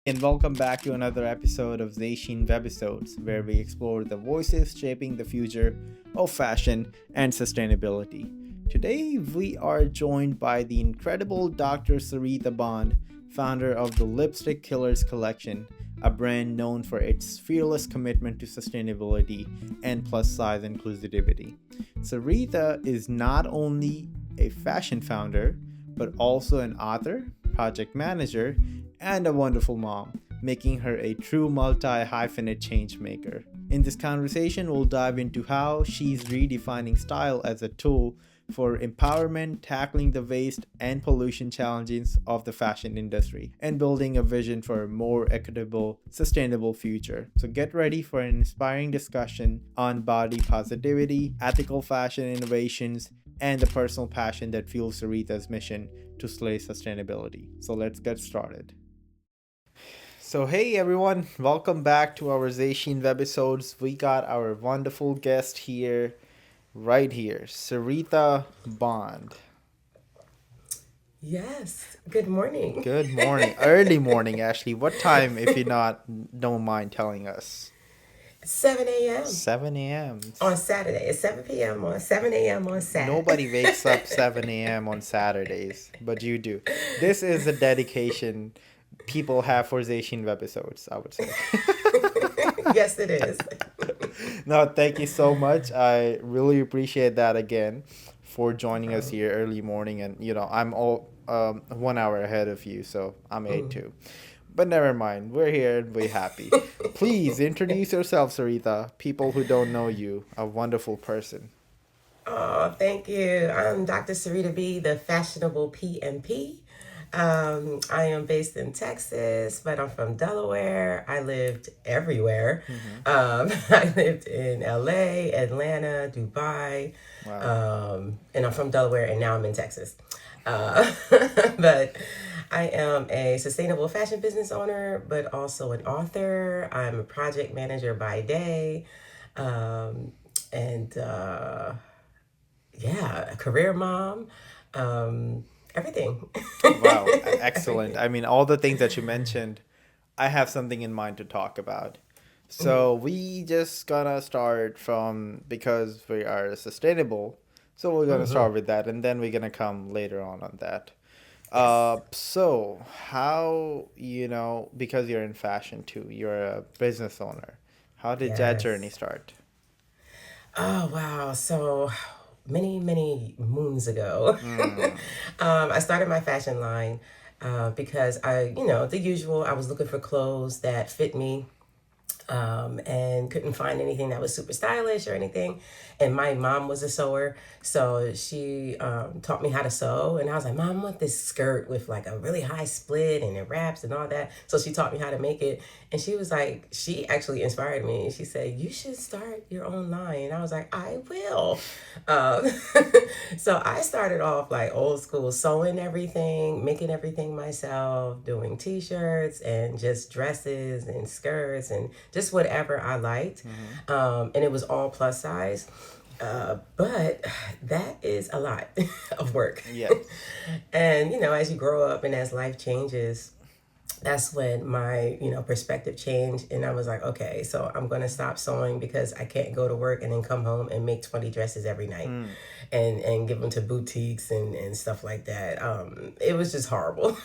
And welcome back to another episode of ZÁY SHEEN Webisodes, where we explore the voices shaping the future of fashion and sustainability. Today, we are joined by the incredible Dr. Syreeta Bond, founder of the Lipstick Killers collection, a brand known for its fearless commitment to sustainability and plus size inclusivity. Syreeta is not only a fashion founder, but also an author, project manager, and a wonderful mom, making her a true multi-hyphenate change maker. In this conversation, we'll dive into how she's redefining style as a tool for empowerment, tackling the waste and pollution challenges of the fashion industry, and building a vision for a more equitable, sustainable future. So get ready for an inspiring discussion on body positivity, ethical fashion innovations, and the personal passion that fuels Syreeta's mission to slay sustainability. So let's get started. So hey everyone, welcome back to our ZÁY SHEEN Webisodes. We got our wonderful guest here, right here, Syreeta Bond. Yes. Good morning. Good morning, early morning actually. What time, if you don't mind telling us? 7 a.m. 7 a.m. on Saturday. It's 7 p.m. on 7 a.m. on Saturday. Nobody wakes up 7 a.m. on Saturdays, but you do. This is a dedication people have for ZÁY SHEEN Webisodes, I would say. Yes, it is. No, thank you so much. I really appreciate that again for joining us here early morning. And, I'm all 1 hour ahead of you, so I'm 8 too. But never mind. We're here and we're happy. Please introduce yourself, Syreeta. People who don't know you, a wonderful person. Oh, thank you. I'm Dr. Syreeta B, the fashionable PMP. I am based in Texas, but I'm from Delaware. I lived everywhere. I lived in LA, Atlanta, Dubai, Wow. and I'm from Delaware, and now I'm in Texas. But I am a sustainable fashion business owner, but also an author. I'm a project manager by day, and yeah, a career mom. Everything. Wow, excellent. I mean, all the things that you mentioned, I have something in mind to talk about. So we just gonna start from, because we are sustainable, so we're gonna start with that, and then we're gonna come later on that. Yes. So how, because you're in fashion too, you're a business owner. How did that journey Yes. start? Oh, wow. So many, many moons ago, Mm, I started my fashion line because the usual, I was looking for clothes that fit me, and couldn't find anything that was super stylish or anything. And my mom was a sewer, so she taught me how to sew. And I was like, Mom, I want this skirt with like a really high split and it wraps and all that. So she taught me how to make it. And she was like, she actually inspired me. She said, you should start your own line. And I was like, I will. Um, so I started off like old school, sewing everything, making everything myself, doing t-shirts and just dresses and skirts and just whatever I liked. And it was all plus size. But that is a lot of work. yes. And, as you grow up and as life changes, that's when my perspective changed, and I was like, okay, so I'm going to stop sewing because I can't go to work and then come home and make 20 dresses every night and give them to boutiques and stuff like that. It was just horrible.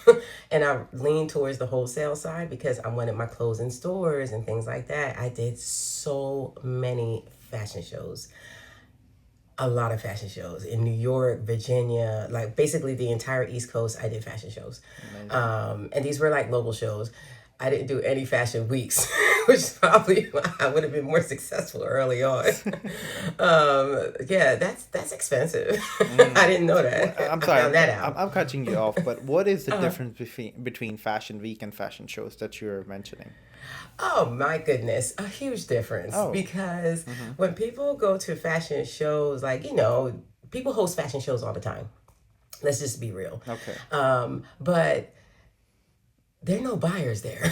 And I leaned towards the wholesale side because I wanted my clothes in stores and things like that. I did so many fashion shows, a lot of fashion shows in New York, Virginia, like basically the entire East Coast. I did fashion shows. Amazing. And these were like local shows. I didn't do any fashion weeks, which probably why I would have been more successful early on. Yeah, that's expensive. I didn't know that. I'm I sorry, found that out. I'm cutting you off, but what is the difference between Fashion Week and fashion shows that you're mentioning? Oh my goodness, a huge difference Oh, because when people go to fashion shows, like, people host fashion shows all the time. Let's just be real. okay. But there are no buyers there.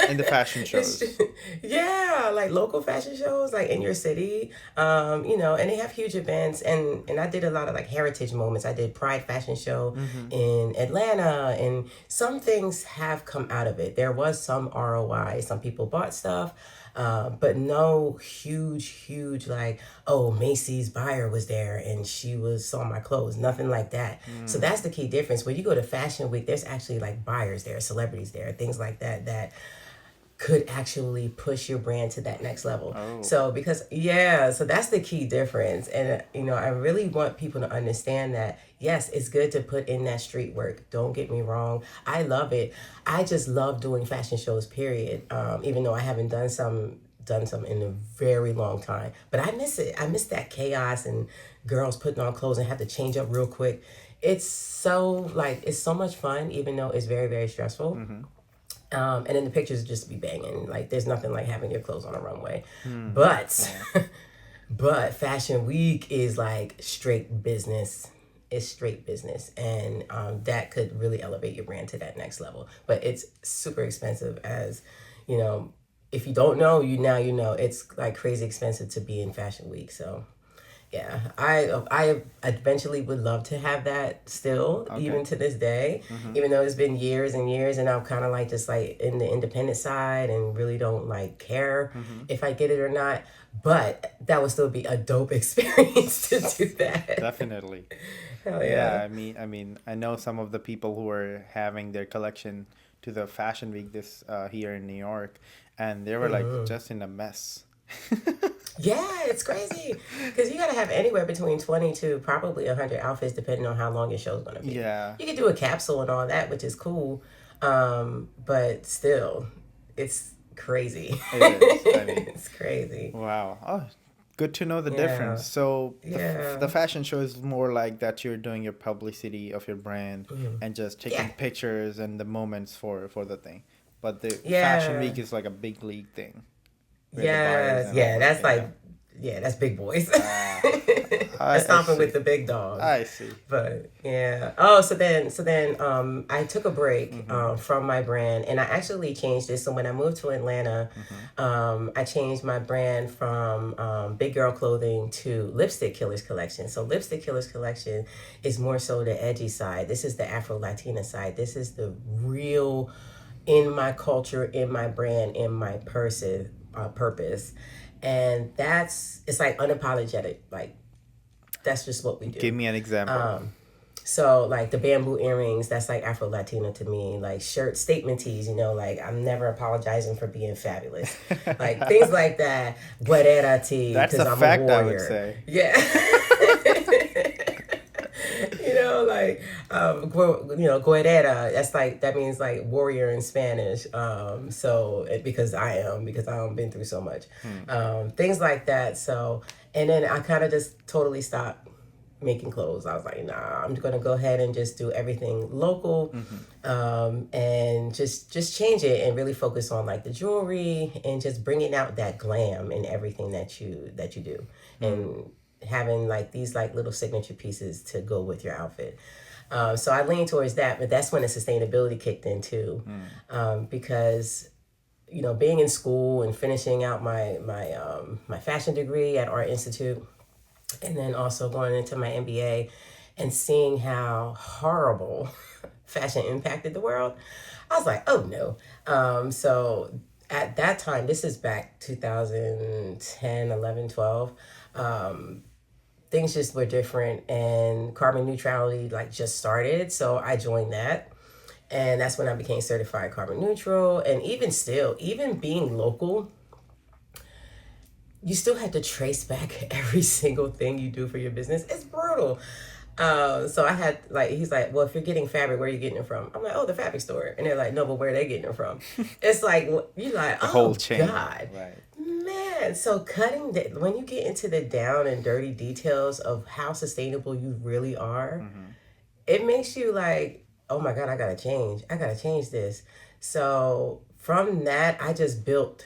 In the fashion It's shows. just, Yeah, like local fashion shows, like in your city, and they have huge events. And I did a lot of like heritage moments. I did Pride Fashion Show Mm-hmm. in Atlanta, and some things have come out of it. There was some ROI. Some people bought stuff, but no huge like, oh, Macy's buyer was there and she saw my clothes. Nothing like that. So Mm. that's the key difference. When you go to Fashion Week, there's actually like buyers there, celebrities there, things like that that could actually push your brand to that next level. Oh. So because yeah, so that's the key difference. And I really want people to understand that yes, it's good to put in that street work. Don't get me wrong. I love it. I just love doing fashion shows, period. Even though I haven't done some in a very long time. But I miss it. I miss that chaos and girls putting on clothes and have to change up real quick. It's so much fun, even though it's very, very stressful. Mm-hmm. And then the pictures just be banging. Like there's nothing like having your clothes on a runway. Mm. But Yeah. but Fashion Week is like straight business. It's straight business, and that could really elevate your brand to that next level. But it's super expensive, as you know. If you don't know, you know. It's like crazy expensive to be in Fashion Week. So yeah, I eventually would love to have that still, Okay. even to this day, Mm-hmm. even though it's been years and years, and I'm kind of like just like in the independent side and really don't like care Mm-hmm. if I get it or not. But that would still be a dope experience to do that. Definitely. Hell Yeah, yeah. I know some of the people who are having their collection to the Fashion Week this here in New York, and they were like just in a mess. Yeah, it's crazy because you got to have anywhere between 20 to probably 100 outfits depending on how long your show's going to be. Yeah, You could do a capsule and all that, which is cool, but still, it's crazy. it is. I mean, It's crazy. wow. Oh, good to know the Yeah, difference. So yeah, the fashion show is more like that you're doing your publicity of your brand mhm. and just Yeah, taking pictures and the moments for the thing. But the Fashion yeah, Week is like a big league thing where the buyers yes, and all yeah. that. That's Yeah. like, yeah, that's big boys. Ah, That's I stomping with see. the big dogs. I see. But yeah. Oh, so then I took a break Mm-hmm. from my brand, and I actually changed this. So when I moved to Atlanta, Mm-hmm. I changed my brand from Big Girl Clothing to Lipstick Killers Collection. So Lipstick Killers Collection is more so the edgy side. This is the Afro Latina side. This is the real in my culture, in my brand, in my person purpose. And it's like unapologetic. Like that's just what we Give do. me an example. So like the bamboo earrings, that's like Afro Latina to me. Like shirt statement tees, like I'm never apologizing for being fabulous. Like things like that. Guerrera tee, That's because a I'm a fact, I would warrior. say. Yeah. Like guerrera, that's like that means like warrior in Spanish. Because I haven't been through so much. Hmm. Things like that. So and then I kind of just totally stopped making clothes. I was like, nah, I'm gonna go ahead and just do everything local, Mm-hmm. and just change it and really focus on like the jewelry and just bringing out that glam in everything that you do, and having like these like little signature pieces to go with your outfit. So I lean towards that, but that's when the sustainability kicked in too, because being in school and finishing out my fashion degree at Art Institute, and then also going into my MBA and seeing how horrible fashion impacted the world, I was like, oh no. So at that time, this is back 2010, 11, 12. Things just were different, and carbon neutrality like just started. So I joined that. And that's when I became certified carbon neutral. And even still, even being local, you still had to trace back every single thing you do for your business. It's brutal. So I had like, he's like, well, if you're getting fabric, where are you getting it from? I'm like, oh, the fabric store. And they're like, no, but where are they getting it from? It's like, you're like, The whole oh chain. God, Right. man. So when you get into the down and dirty details of how sustainable you really are, Mm-hmm. it makes you like, oh my God, I gotta change. I gotta change this. So from that, I just built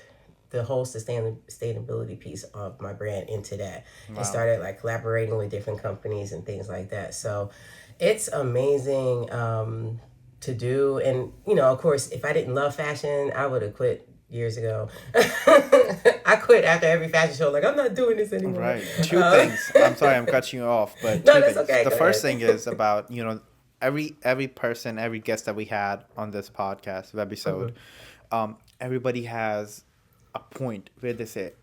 the whole sustainability piece of my brand into that, and Wow. started like collaborating with different companies and things like that. So it's amazing to do. And of course, if I didn't love fashion, I would have quit years ago. I quit after every fashion show. Like, I'm not doing this anymore. Right. Two things. I'm sorry, I'm cutting you off, but No, two that's things. okay. The Go first ahead. thing is about, every person, every guest that we had on this podcast episode, everybody has a point where they say,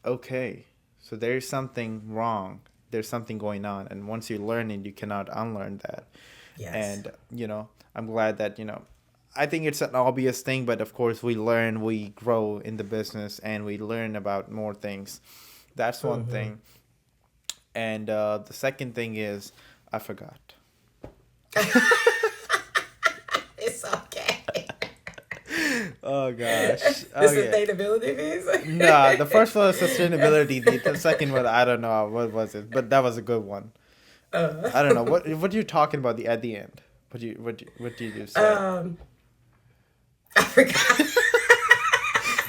okay, so there's something wrong. There's something going on. And once you learn it, you cannot unlearn that. Yes. And, I'm glad that, I think it's an obvious thing, but of course we learn, we grow in the business, and we learn about more things. That's one thing. And the second thing is, I forgot. It's okay. Oh gosh. The sustainability piece? Nah, the first one was sustainability. The second one, I don't know what was it, but that was a good one. I don't know what you're talking about at the end. What did you say? I forgot.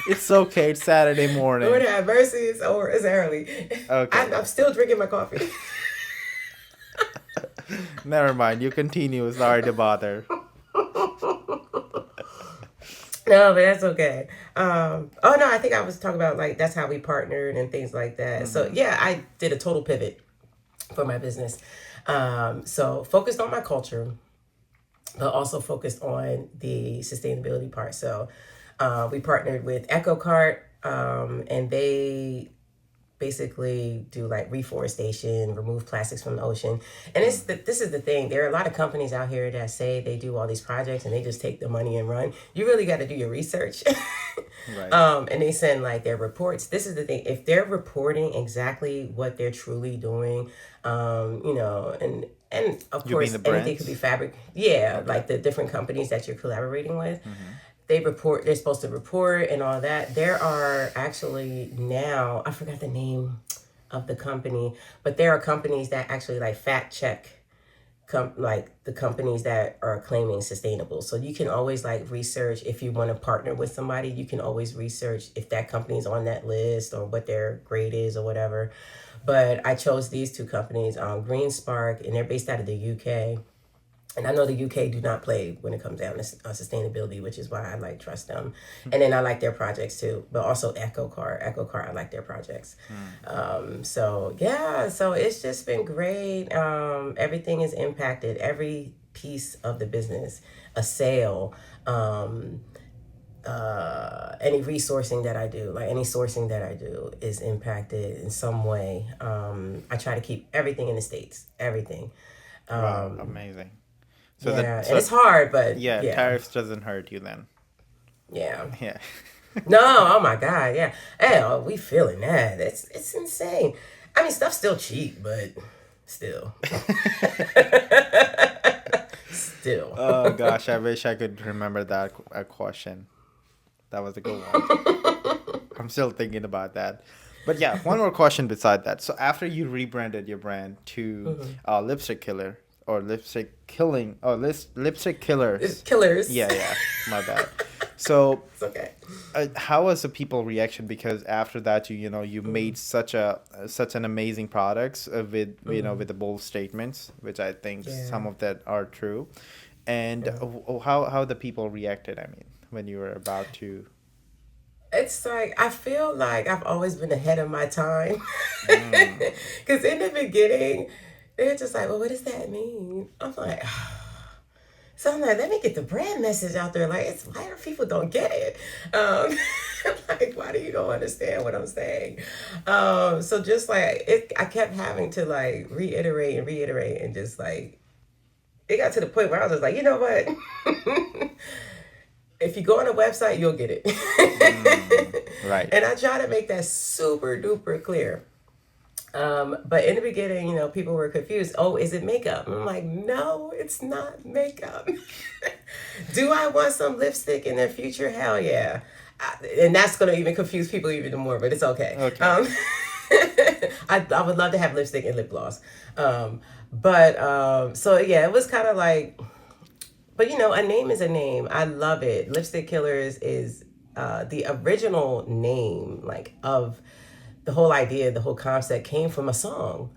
It's okay. It's Saturday morning. Lord have mercy. It's early. Okay. I'm still drinking my coffee. Never mind. You continue. Sorry to bother. No, but that's okay. Oh no, I think I was talking about like that's how we partnered and things like that. So yeah, I did a total pivot for my business. So focused on my culture, but also focused on the sustainability part. So we partnered with EcoCart, and they basically do like reforestation, remove plastics from the ocean. And this is the thing. There are a lot of companies out here that say they do all these projects and they just take the money and run. You really got to do your research. Right. And they send like their reports. This is the thing. If they're reporting exactly what they're truly doing, and of You course mean the anything brands? could be fabric. Yeah, like the different companies that you're collaborating with. They're supposed to report and all that. There are actually now, I forgot the name of the company, but there are companies that actually like fact check like the companies that are claiming sustainable. So you can always like research if you want to partner with somebody, you can always research if that company's on that list or what their grade is or whatever. But I chose these two companies, Green Spark, and they're based out of the UK. And I know the UK do not play when it comes down to sustainability, which is why I like trust them. And then I like their projects too, but also EcoCart, I like their projects. So yeah, so it's just been great. Everything is impacted, every piece of the business, a sale, any resourcing that I do, like any sourcing that I do is impacted in some way. I try to keep everything in the States, everything. Wow, amazing. So and it's hard, but yeah, tariffs doesn't hurt you then. Yeah. Yeah. No, oh my God, yeah. Hey, we feeling that. It's insane. I mean, stuff's still cheap, but still. Still. Oh gosh, I wish I could remember that question. That was a good one. I'm still thinking about that. But yeah, one more question beside that. So after you rebranded your brand to Lipstick Killer or Lipstick Killing or Lipstick Killers. Killers. Yeah, my bad. So It's okay. how was the people reaction? Because after that, you made such an amazing products with with the bold statements, which I think some of that are true. And how the people reacted. I mean, when you were about to. It's like, I feel like I've always been ahead of my time. Because in the beginning, they're just like, well, what does that mean? I'm like, so I'm like, let me get the brand message out there. Like, why do people don't get it? Like, why do you don't understand what I'm saying? So just like, I kept having to like reiterate and just like, it got to the point where I was just like, you know what? If you go on a website, you'll get it. Right. And I try to make that super duper clear. But in the beginning, people were confused. Oh, is it makeup? I'm like, no, it's not makeup. Do I want some lipstick in the future? Hell yeah. And that's going to even confuse people even more, but it's okay. I would love to have lipstick and lip gloss. So yeah, it was kind of like, but a name is a name. I love it. Lipstick Killers is the original name, like of the whole idea, the whole concept came from a song,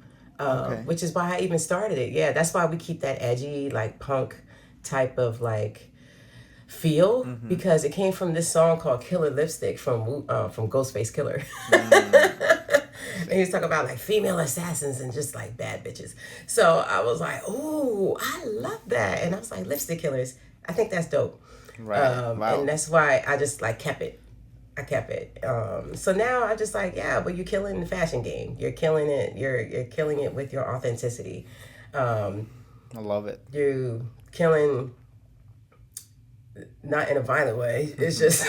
which is why I even started it. Yeah, that's why we keep that edgy, like punk type of like feel Mm-hmm. because it came from this song called Killer Lipstick from Ghostface Killer. And he was talking about like female assassins and just like bad bitches. So I was like, ooh, I love that. And I was like, lipstick killers. I think that's dope. Right. Wow. And that's why I just like kept it. I kept it. So now I just like, yeah, but you're killing the fashion game. You're killing it. You're killing it with your authenticity. I love it. You're killing, not in a violent way. It's just,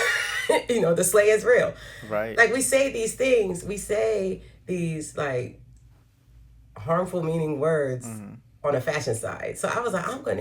the slay is real. Right. Like we say these things. We say these like harmful meaning words on a fashion side. So I was like, I'm no,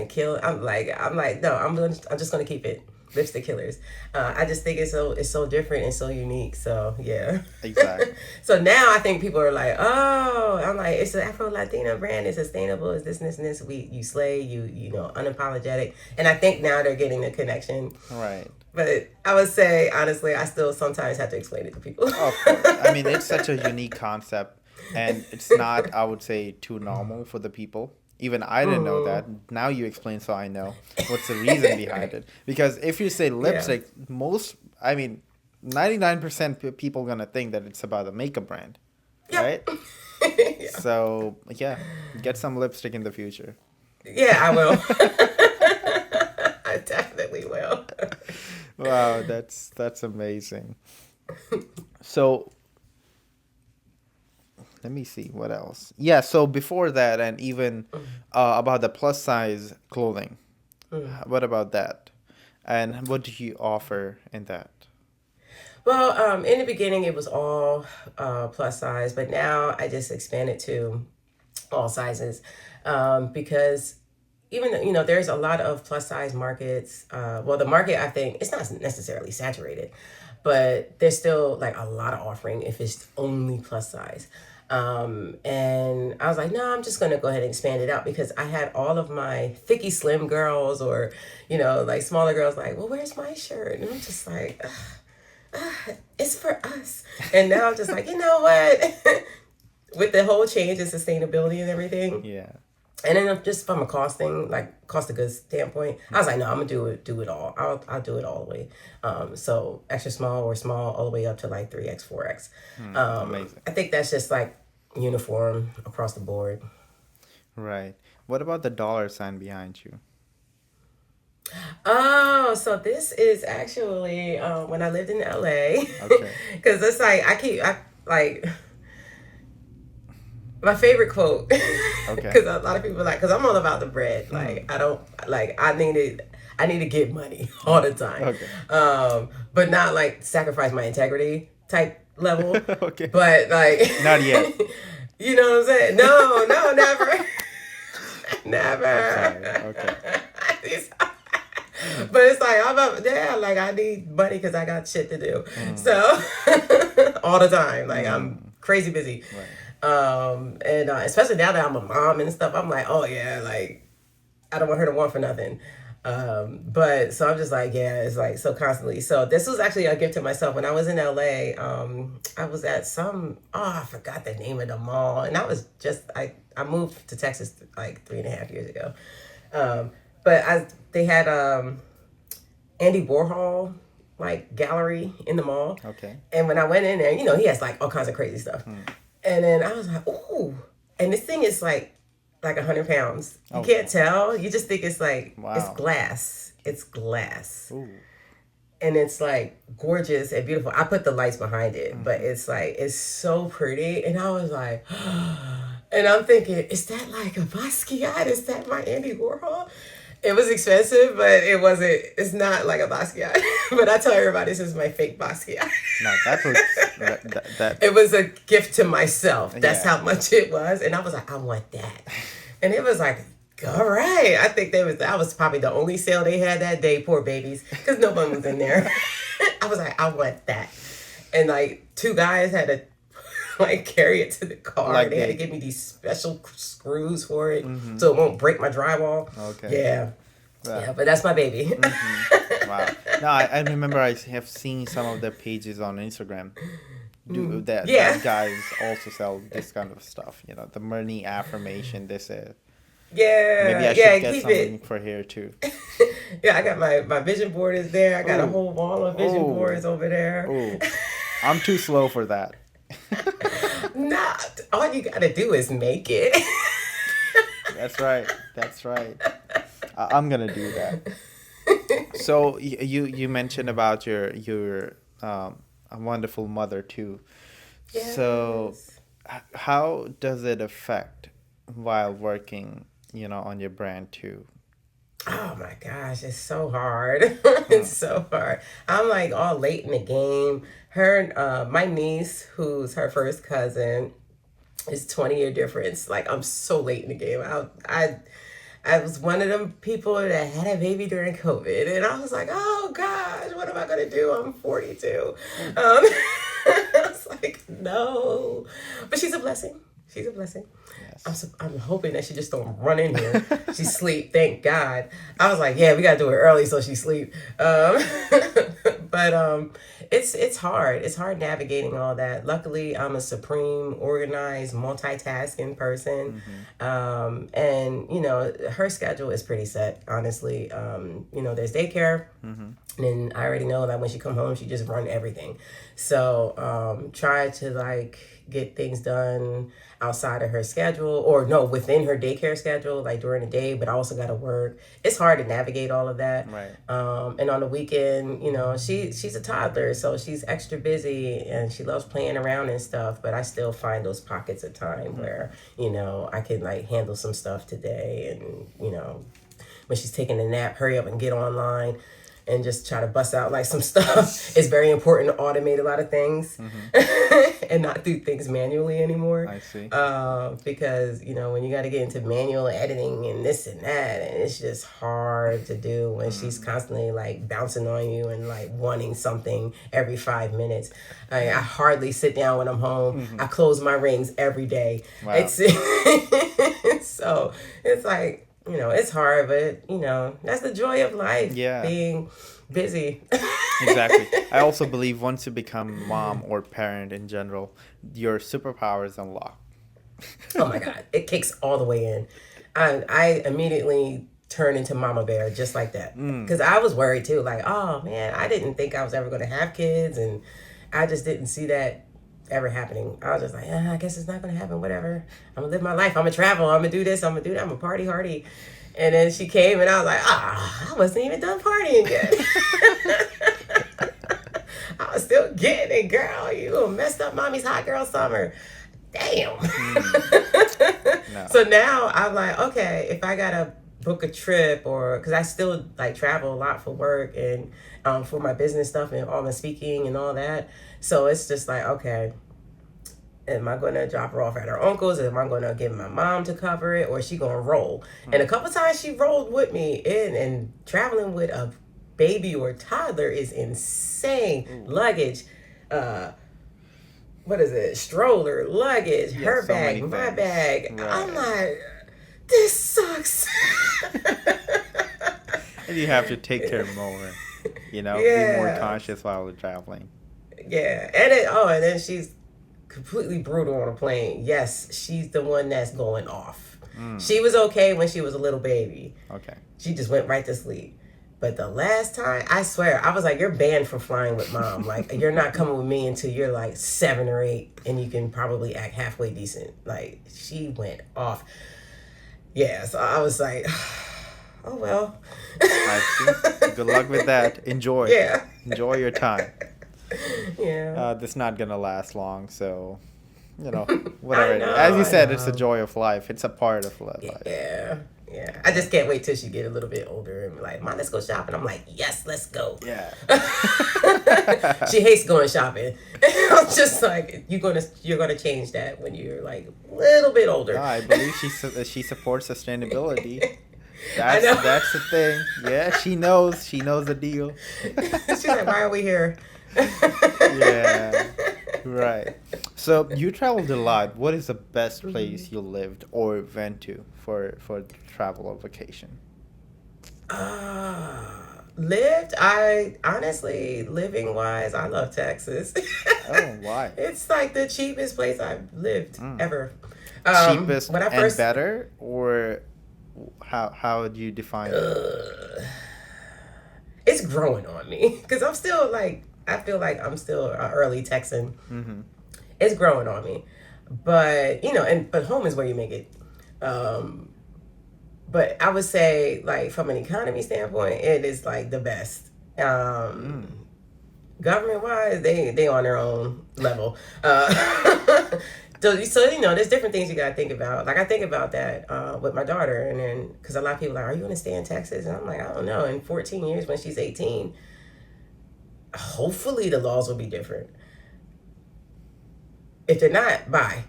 I'm just gonna keep it lipstick killers. I just think it's so different and so unique. So yeah. Exactly. So now I think people are like, oh, I'm like, it's an Afro Latina brand, it's sustainable, it's this and this and this. You slay, you know, unapologetic. And I think now they're getting the connection. Right. But I would say, honestly, I still sometimes have to explain it to people. Of course. I mean, it's such a unique concept, and it's not, I would say, too normal for the people. Even I didn't know that. Now you explain, so I know what's the reason behind it. Because if you say lipstick, 99% of people going to think that it's about a makeup brand, right? Yeah. So, yeah, get some lipstick in the future. Yeah, I will. I definitely will. Wow, that's amazing. So let me see what else. Yeah, so before that, and even about the plus size clothing. What about that? And what do you offer in that? Well, in the beginning, it was all plus size, but now I just expanded to all sizes because even there's a lot of plus size markets. Well, the market, I think it's not necessarily saturated, but there's still like a lot of offering if it's only plus size. And I was like, no, I'm just going to go ahead and expand it out because I had all of my thicky slim girls or, like smaller girls like, well, where's my shirt? And I'm just like, it's for us. And now I'm just like, you know what? With the whole change in sustainability and everything. Yeah. And then just from a cost of goods standpoint, I was like, no, I'm gonna do it all. I'll do it all the way. So extra small or small all the way up to like 3X, 4X. Amazing. I think that's just like uniform across the board. Right. What about the dollar sign behind you? Oh, so this is actually when I lived in LA. Okay. Because it's like my favorite quote. Okay. Because a lot of people because I'm all about the bread. Like I don't I need to get money all the time. Okay. But not like sacrifice my integrity type level. Okay. But like Not yet. You know what I'm saying? No, never. Never. Okay. But it's like I need money because I got shit to do. So all the time, like I'm crazy busy. Right. And especially now that I'm a mom and stuff, I'm like, oh yeah, like I don't want her to want for nothing. But so I'm just like, yeah, it's like so constantly. So this was actually a gift to myself. When I was in LA, I was at I forgot the name of the mall. And I was I moved to Texas like 3.5 years ago. But they had Andy Warhol like gallery in the mall. Okay. And when I went in there, he has like all kinds of crazy stuff. And then I was like, ooh. And this thing is like 100 pounds. You can't tell. You just think it's like, It's glass. It's glass. Ooh. And it's like gorgeous and beautiful. I put the lights behind it, but it's like, it's so pretty. And I was like, and I'm thinking, is that like a Basquiat? Is that my Andy Warhol? It was expensive, but it's not like a Basquiat. But I tell everybody this is my fake Basquiat. No, that was that. It was a gift to myself. That's how much it was. And I was like, I want that. And it was like, all right. I think that was probably the only sale they had that day, poor babies, because no one was in there. I was like, I want that. And like 2 guys had to like carry it to the car. Like they had to give me these special screws for it so it won't break my drywall. Okay. Yeah. Yeah, but that's my baby. Wow. No, I remember I have seen some of the pages on Instagram that guys also sell this kind of stuff. The money affirmation, this is. Maybe I should get something for hair too. Yeah, I got my vision board is there. I got a whole wall of vision boards over there. Ooh. I'm too slow for that. Not all you gotta do is make it. That's right. I'm gonna do that. So you mentioned about your a wonderful mother too. Yes. So how does it affect while working, on your brand too? Oh my gosh, it's so hard. It's so hard. I'm like all late in the game. My niece, who's her first cousin, is 20-year difference. Like, I'm so late in the game. I was one of them people that had a baby during COVID, and I was like, oh gosh, what am I gonna do? I'm 42. I was like, no, but she's a blessing. She's a blessing. Yes. I'm hoping that she just don't run in here. She sleep, thank God. I was like, yeah, we gotta do it early so she sleep. But it's hard. It's hard navigating all that. Luckily, I'm a supreme, organized, multitasking person. Mm-hmm. And her schedule is pretty set, honestly. There's daycare. Mm-hmm. And I already know that when she come home, she just run everything. So try to get things done outside of her schedule, or no, within her daycare schedule, like during the day, but I also got to work. It's hard to navigate all of that. Right. And on the weekend, she's a toddler, so she's extra busy and she loves playing around and stuff, but I still find those pockets of time where, I can handle some stuff today, and, when she's taking a nap, hurry up and get online and just try to bust out some stuff. It's very important to automate a lot of things. Mm-hmm. And not do things manually anymore. I see. Because, when you got to get into manual editing and this and that, and it's just hard to do when she's constantly bouncing on you and wanting something every 5 minutes. I hardly sit down when I'm home. Mm-hmm. I close my rings every day. Wow. So it's it's hard, but, that's the joy of life. Yeah. Being busy. Exactly. I also believe once you become mom or parent in general, your superpowers unlock. Oh my God. It kicks all the way in. I immediately turn into Mama Bear just like that. Because I was worried too. Oh man, I didn't think I was ever going to have kids. And I just didn't see that ever happening. I was just like, I guess it's not gonna happen, whatever. I'm gonna live my life. I'm gonna travel. I'm gonna do this. I'm gonna do that. I'm a party hardy. And then she came and I was like, I wasn't even done partying yet. I was still getting it, girl. You messed up mommy's hot girl summer. Damn. No. So now I'm like, okay, if I gotta book a trip, or because I still travel a lot for work and for my business stuff and all my speaking and all that. So it's just okay, am I going to drop her off at her uncle's? Am I going to give my mom to cover it? Or is she going to roll? And a couple times she rolled with me and traveling with a baby or toddler is insane. Luggage, what is it? Stroller, luggage, her so bag, my bag. Right. I'm like, this sucks. And you have to take care more, be more conscious while we're traveling. Yeah, and then she's completely brutal on a plane. Yes, she's the one that's going off. She was okay when she was a little baby. Okay. She just went right to sleep. But the last time, I swear, I was like, you're banned from flying with mom. You're not coming with me until you're 7 or 8, and you can probably act halfway decent. She went off. Yeah, so I was like, oh well. I see. Good luck with that. Enjoy. Yeah. Enjoy your time. Yeah. This is not gonna last long, so whatever. As you said, it's the joy of life. It's a part of life. Yeah. I just can't wait till she get a little bit older and be like, Mom, let's go shopping. I'm like, yes, let's go. Yeah. She hates going shopping. I'm just you're gonna change that when you're a little bit older. No, I believe she supports sustainability. That's the thing. Yeah, she knows the deal. She's like, why are we here? Yeah, right. So you traveled a lot. What is the best place you lived or went to for travel or vacation? Lived? I honestly, living wise, I love Texas. Oh, why? It's the cheapest place I've lived ever. Cheapest when I first, and better, or How would you define it? It's growing on me because I'm still like, I feel like I'm still an early Texan. Mm-hmm. It's growing on me, but but home is where you make it. Um, but I would say, like, from an economy standpoint, it is like the best. Government wise, they on their own level. So there's different things you gotta think about. Like, I think about that with my daughter, and then because a lot of people are like, "Are you gonna stay in Texas?" And I'm like, I don't know. In 14 years, when she's 18, hopefully the laws will be different. If they're not, bye.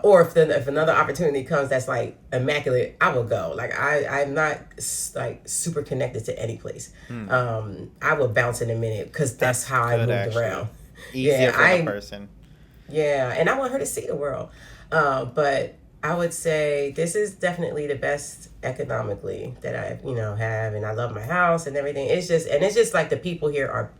Or if another opportunity comes that's like immaculate, I will go. Like, I'm not like super connected to any place. I will bounce in a minute because that's how I moved actually around. easier for the person. Yeah, and I want her to see the world. But I would say this is definitely the best economically that I have, and I love my house and everything. It's just like the people here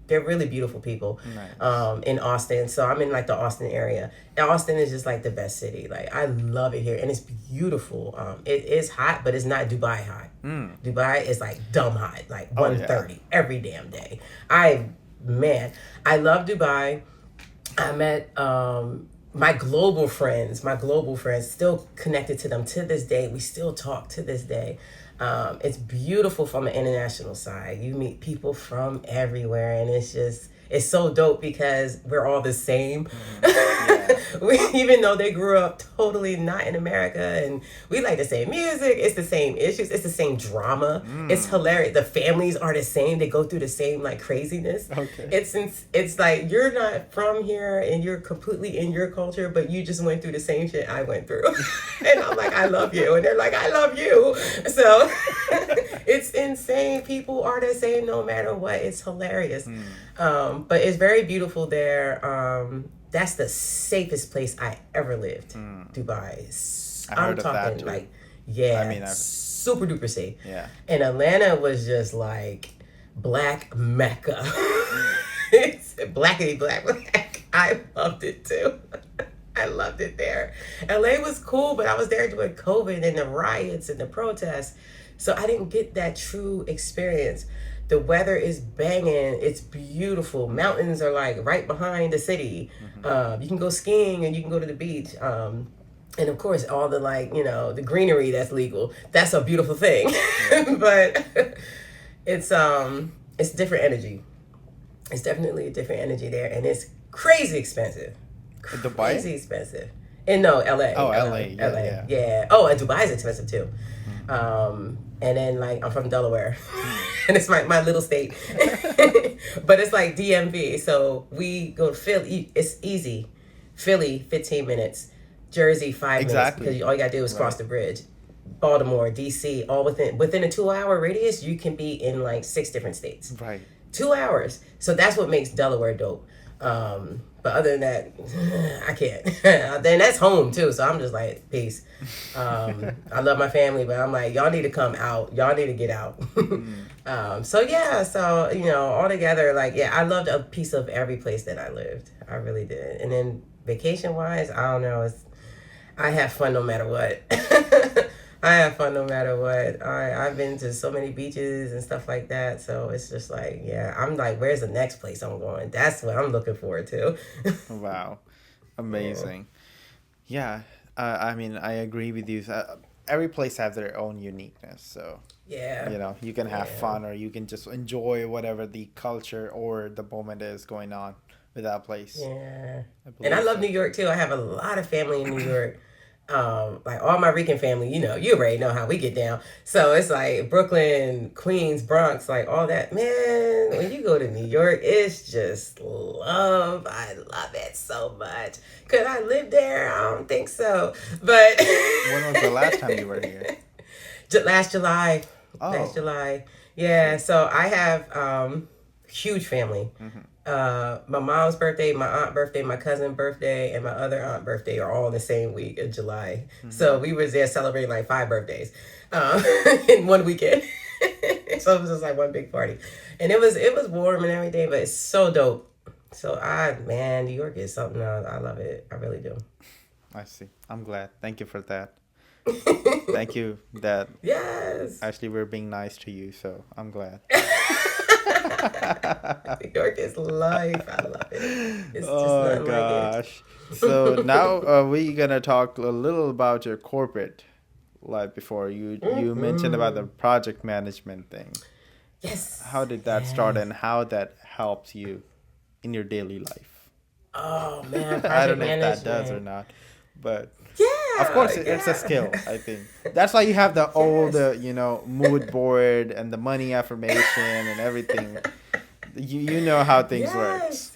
they're really beautiful people. Nice. In Austin. So I'm in like the Austin area. And Austin is just like the best city. Like, I love it here, and it's beautiful. It is hot, but it's not Dubai hot. Dubai is like dumb hot, like 130 every damn day. I love Dubai. I met my global friends, still connected to them to this day. We still talk to this day. It's beautiful from an international side. You meet people from everywhere, and it's so dope because we're all the same. Even though they grew up totally not in America, and we like the same music, it's the same issues, it's the same drama. It's hilarious. The families are the same. They go through the same like craziness. Okay. It's like you're not from here and you're completely in your culture, but you just went through the same shit I went through. And I'm like, I love you, and they're like, I love you. So it's insane. People are the same no matter what. It's hilarious. But it's very beautiful there. That's the safest place I ever lived. Dubai. I heard of that too. Like, super duper safe. Yeah. And Atlanta was just like black Mecca. It's blackity black. I loved it too. I loved it there. LA was cool, but I was there during COVID and the riots and the protests. So I didn't get that true experience. The weather is banging. It's beautiful. Mountains are like right behind the city. You can go skiing and you can go to the beach. And of course, all the the greenery that's legal. That's a beautiful thing. But it's different energy. It's definitely a different energy there, and it's crazy expensive. Dubai? Crazy expensive. And no, LA. Oh, LA. Yeah. Oh, and Dubai is expensive too. And then I'm from Delaware, and it's my little state, but it's like DMV. So we go to Philly. It's easy. Philly, 15 minutes. Jersey, 5 minutes, because all you gotta do is cross the bridge. Baltimore, DC, all within a 2-hour radius, you can be in like 6 different states. Right. 2 hours. So that's what makes Delaware dope. But other than that, I can't. Then that's home too. So I'm just like, peace. I love my family, but I'm like, y'all need to come out. Y'all need to get out. So all together, I loved a piece of every place that I lived. I really did. And then vacation wise, I don't know. I have fun no matter what. I have fun no matter what. I've been to so many beaches and stuff like that. So it's just like, I'm like, where's the next place I'm going? That's what I'm looking forward to. Wow. Amazing. Yeah. I mean, I agree with you. Every place has their own uniqueness. So, you can have fun, or you can just enjoy whatever the culture or the moment is going on with that place. Yeah. And I love New York too. I have a lot of family in New York. All my Rican family, you already know how we get down. So it's like Brooklyn, Queens, Bronx, like all that. Man, when you go to New York, it's just love. I love it so much. Could I live there? I don't think so. But when was the last time you were here? Last July. Oh. Last July. Yeah. So I have huge family. My mom's birthday, my aunt's birthday, my cousin's birthday, and my other aunt's birthday are all in the same week in July. So we were there celebrating 5 birthdays in one weekend. So it was just like one big party, and it was warm and everything, but it's so dope. So New York is something else. I love it. I really do. I see. I'm glad. Thank you for that. Thank you. That Yes. actually we're being nice to you, so I'm glad. New York is life. I love it. It's just Oh nothing like it. gosh. So now we're gonna talk a little about your corporate life. Before you mentioned about the project management thing. Yes. How did that start, and how that helps you in your daily life? Oh man, I don't project know if that does or management. not, but of Yeah, course it's a skill. yeah. I think that's why you have the old, Yes. mood board and the money affirmation and everything. You know how things works. Yes.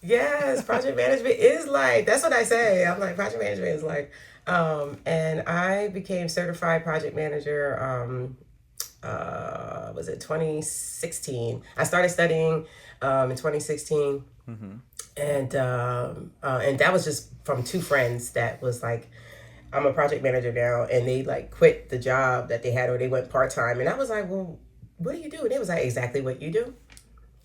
Yes. Project management is like, that's what I say. I'm like, project management is like, and I became certified project manager, was it 2016? I started studying, in 2016. Mm-hmm. And that was just from two friends that was like, I'm a project manager now, and they like quit the job that they had, or they went part-time, and I was like, well, what do you do? And they was like, exactly what you do.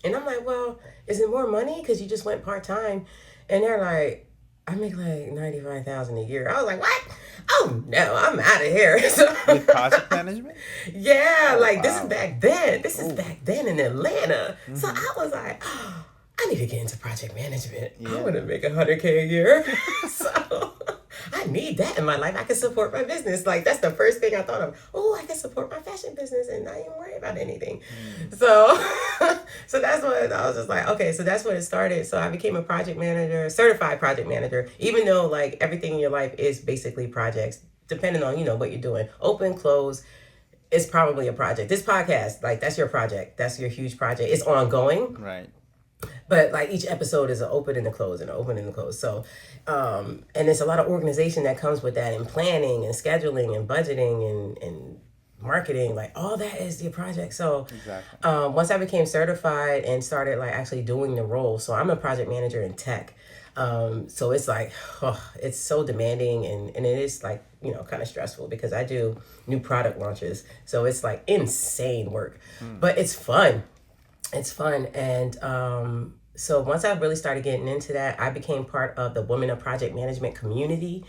And I'm like, well, is it more money because you just went part-time? And they're like, I make like 95,000 a year. I was like, what? Oh no, I'm out of here. So With project management? yeah, Oh like this is wow. back then. This is Oh. back then in Atlanta. So Mm-hmm. I was like, oh, I need to get into project management. I Yeah. want to make 100K a year. So I need that in my life. I can support my business. Like that's the first thing I thought of. Oh, I can support my fashion business and not even worry about anything. So so that's what I was just like, okay, so that's when it started. So I became a project manager, certified project manager, even though like everything in your life is basically projects, depending on, what you're doing. Open, close, it's probably a project. This podcast, like that's your project. That's your huge project. It's ongoing, Right. but like each episode is an open and a close and an open and a close. So, and there's a lot of organization that comes with that, and planning and scheduling and budgeting and marketing, like all that is your project. So, Exactly. once I became certified and started like actually doing the role, so I'm a project manager in tech. So it's like, it's so demanding, and it is like, kind of stressful because I do new product launches. So it's like insane work, but it's fun. It's fun. And so once I really started getting into that, I became part of the Women of Project Management community.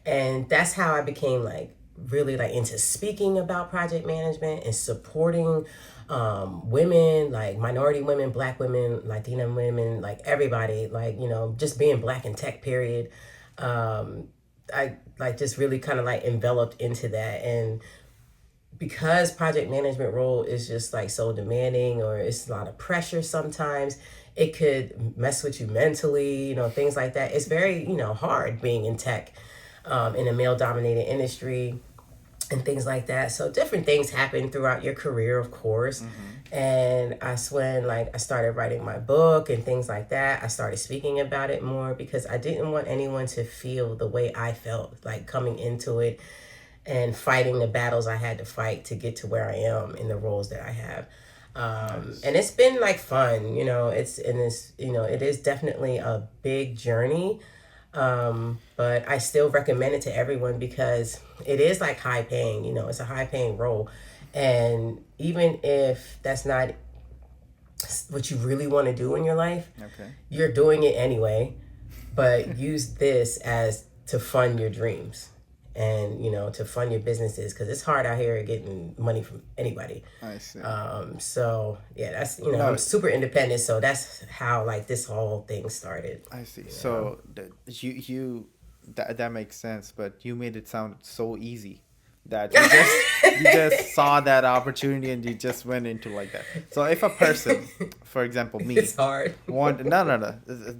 And that's how I became like really like into speaking about project management and supporting women, like minority women, Black women, Latina women, like everybody, like, just being Black in tech, period. I like just really kind of like enveloped into that. And because project management role is just like so demanding, or it's a lot of pressure sometimes, it could mess with you mentally, things like that. It's very, hard being in tech, in a male dominated industry and things like that. So different things happen throughout your career, of course. And that's when like I started writing my book and things like that. I started speaking about it more because I didn't want anyone to feel the way I felt like coming into it and fighting the battles I had to fight to get to where I am in the roles that I have. Nice. And it's been like fun, it is definitely a big journey. But I still recommend it to everyone because it is like high paying, it's a high paying role. And even if that's not what you really want to do in your life, Okay. you're doing it anyway, but use this as to fund your dreams and, to fund your businesses, because it's hard out here getting money from anybody. I see. So yeah, that's, No. I'm super independent. So that's how like this whole thing started. I see. So that makes sense, but you made it sound so easy that you just saw that opportunity and you just went into like that. So if a person, for example, me, It's hard. no,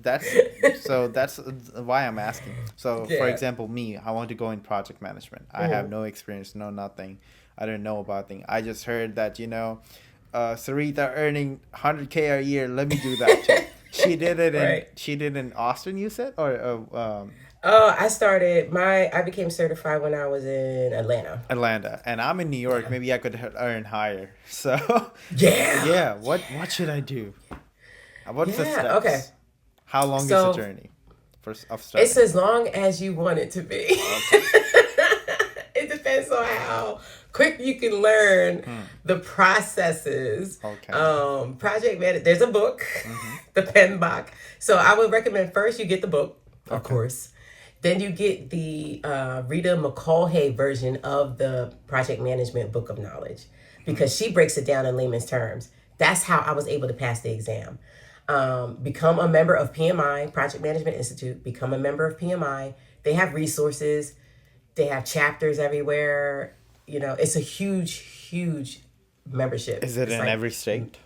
that's why I'm asking. So for Yeah. example, me, I want to go in project management. I have no experience, no nothing. I don't know about things. I just heard that Syreeta earning 100K a year. Let me do that too. She did it Right. she did in Austin, you said, or Oh, I became certified when I was in Atlanta. Atlanta, and I'm in New York. Maybe I could earn higher. So Yeah. yeah, what should I do? What's the Yeah, steps? okay. How long is So, the journey of starting? It's as long as you want it to be. Okay. It depends on how quick you can learn the processes. Okay. Project manager. There's a book, the PMBOK. So I would recommend first you get the book, of Okay. course. Then you get the Rita McCullough version of the project management book of knowledge, because she breaks it down in layman's terms. That's how I was able to pass the exam. Become a member of PMI, Project Management Institute. Become a member of PMI. They have resources. They have chapters everywhere. It's a huge, huge membership. Is it in every state?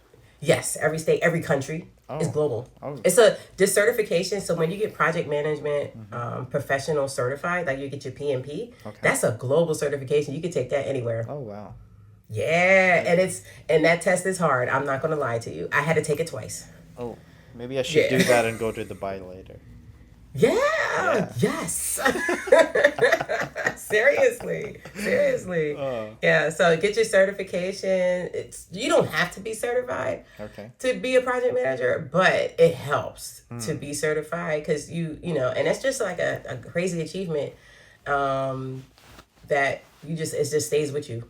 Yes, every state, every country. It's global. Oh. It's this certification. So when you get project management professional certified, like you get your PMP, that's a global certification. You can take that anywhere. Oh, wow. Yeah, and that test is hard. I'm not going to lie to you. I had to take it twice. Oh, maybe I should do that and go to Dubai later. Yeah. Yes. Seriously. Yeah. So get your certification. You don't have to be certified to be a project manager, but it helps to be certified, because and it's just like a crazy achievement that it just stays with you.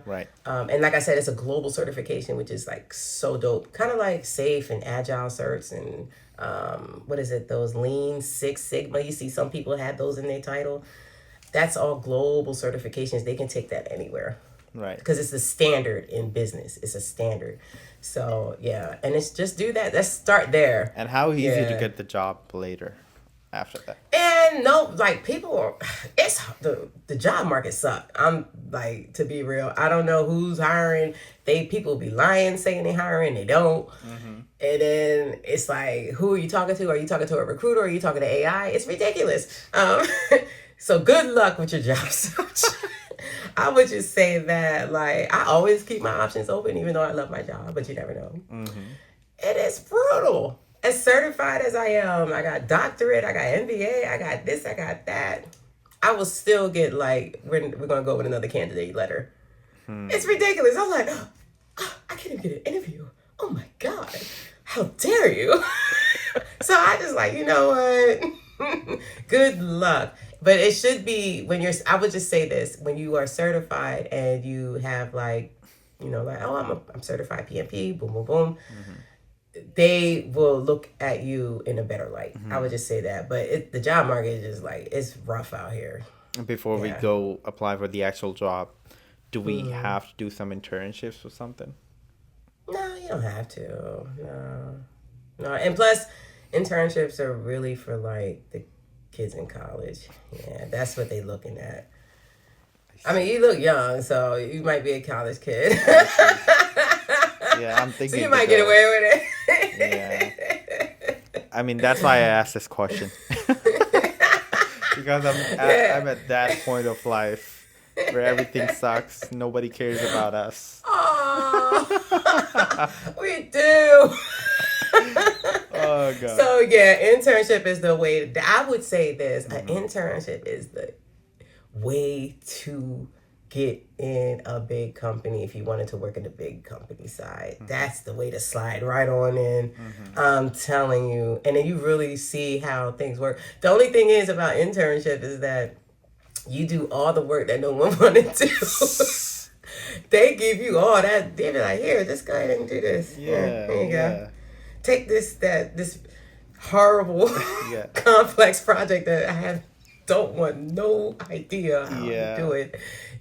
Right. And like I said, it's a global certification, which is like so dope. Kind of like SAFe and Agile certs and what is it? Those Lean Six Sigma. You see some people have those in their title. That's all global certifications. They can take that anywhere. Right. Because it's a standard in business. It's a standard. So yeah, and it's just do that. Let's start there. And how easy to get the job later after that? And no, like it's the job market suck. I'm like, to be real, I don't know who's hiring. People be lying, saying they hiring, they don't. And then it's like, who are you talking to? Are you talking to a recruiter? Are you talking to AI? It's ridiculous. So good luck with your job search. I would just say that, like, I always keep my options open, even though I love my job, but you never know. It is brutal. As certified as I am, I got doctorate, I got MBA, I got this, I got that. I will still get, like, we're going to go with another candidate letter. It's ridiculous. I'm like, I can't even get an interview. Oh my God, how dare you? So I just like, you know what? Good luck. But it should be I would just say this, when you are certified and you have like, I'm certified PMP, boom, boom, boom. They will look at you in a better light. I would just say that. But the job market is just like, it's rough out here. Before we go apply for the actual job, do we have to do some internships or something? No, you don't have to. No. And plus, internships are really for like the kids in college. Yeah, that's what they looking at. I mean, you look young, so you might be a college kid. Yeah, I'm thinking. So you might get away with it. Yeah. I mean, that's why I asked this question. Because I'm at that point of life where everything sucks. Nobody cares about us. Oh, we do. Oh, God. So, yeah, internship is the way. I would say this. An internship is the way to get in a big company if you wanted to work in the big company side. That's the way to slide right on in. I'm telling you. And then you really see how things work. The only thing is about internship is that you do all the work that no one wanted to do. They give you all that. They be like, here, just go ahead and do this. Yeah, here you go. Take this horrible, Yeah. complex project that I don't want no idea how to do it.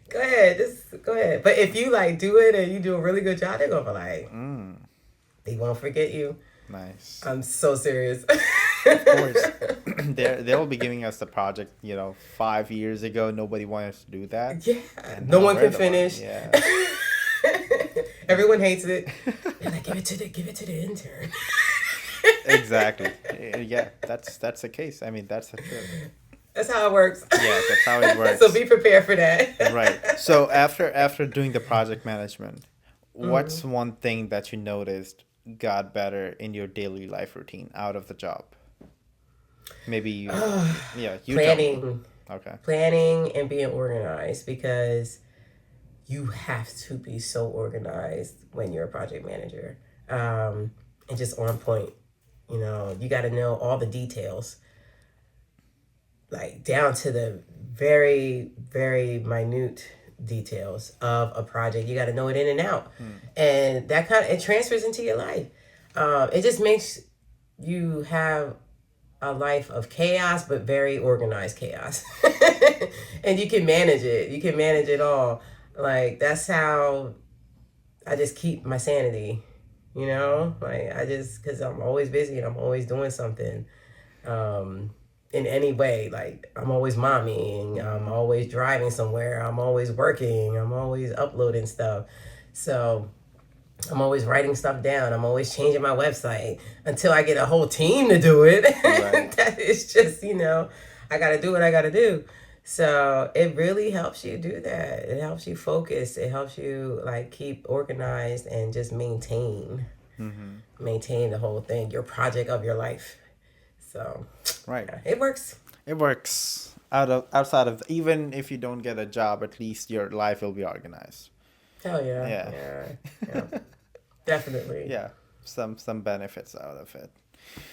Go ahead, just go ahead. But if you like do it and you do a really good job, they're gonna be like, they won't forget you. Nice. I'm so serious. Of course. They will be giving us the project, 5 years ago. Nobody wanted us to do that. Yeah. And No now one we're can the finish. Yeah. Everyone hates it. They're like, give it to the intern. Exactly. Yeah, that's the case. I mean, that's the truth. That's how it works. Yeah, that's how it works. So be prepared for that. Right. So after doing the project management, what's one thing that you noticed got better in your daily life routine out of the job? Maybe you Planning. Okay. Planning and being organized, because you have to be so organized when you're a project manager, and just on point. You got to know all the details, like down to the very, very minute details of a project. You got to know it in and out, and that it transfers into your life. It just makes you have a life of chaos, but very organized chaos. And you can manage it. You can manage it all. Like, that's how I just keep my sanity, you know? Like, because I'm always busy and I'm always doing something. In any way, like I'm always mommying, I'm always driving somewhere, I'm always working, I'm always uploading stuff. So I'm always writing stuff down, I'm always changing my website until I get a whole team to do it. Right. That is just, I gotta do what I gotta do. So it really helps you do that. It helps you focus. It helps you like keep organized and just maintain the whole thing, your project of your life. So right, yeah, it works. It works outside of, even if you don't get a job, at least your life will be organized. Hell yeah. Yeah. Definitely. Yeah, some benefits out of it.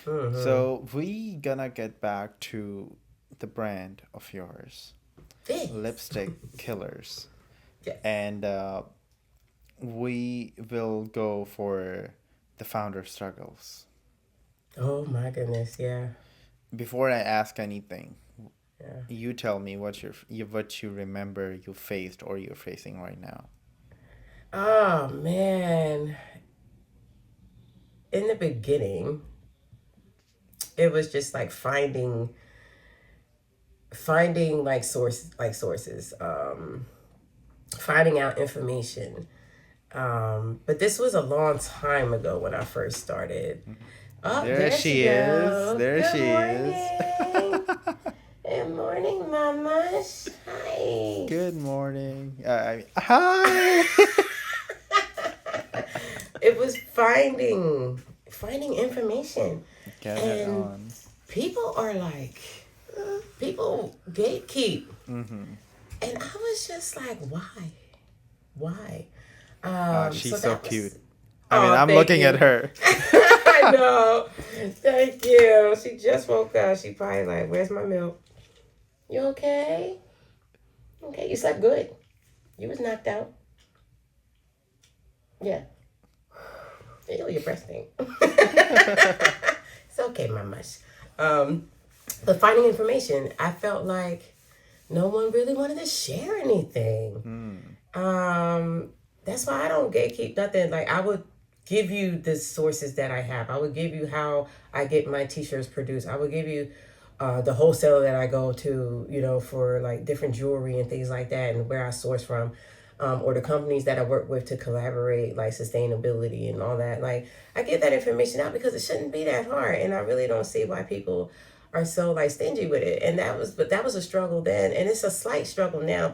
So we gonna get back to the brand of yours, Lipstick Killers. Yes. And we will go for the founder struggles. Oh my goodness, yeah. Before I ask anything, you tell me what you remember you faced or you're facing right now. Oh man. In the beginning, it was just like finding like sources, finding out information. But this was a long time ago when I first started. Oh, there she is. There Good she morning. is. Good morning, mamas. Hi. Good morning. Hi. It was finding information. Get it on. People gatekeep. Mm-hmm. And I was just like, why? She's so cute. I'm looking at her. I know. Thank you. She just woke up. She probably like, where's my milk? You okay? Okay, you slept good. You was knocked out. Yeah. Ew, your breast stink. It's okay, my mush. But finding information, I felt like no one really wanted to share anything. That's why I don't gatekeep nothing. Like, I would give you the sources that I have. I would give you how I get my t-shirts produced. I would give you the wholesaler that I go to, for like different jewelry and things like that, and where I source from, or the companies that I work with to collaborate, like sustainability and all that. Like, I get that information out because it shouldn't be that hard, and I really don't see why people are so like stingy with it. And that was a struggle then, and it's a slight struggle now.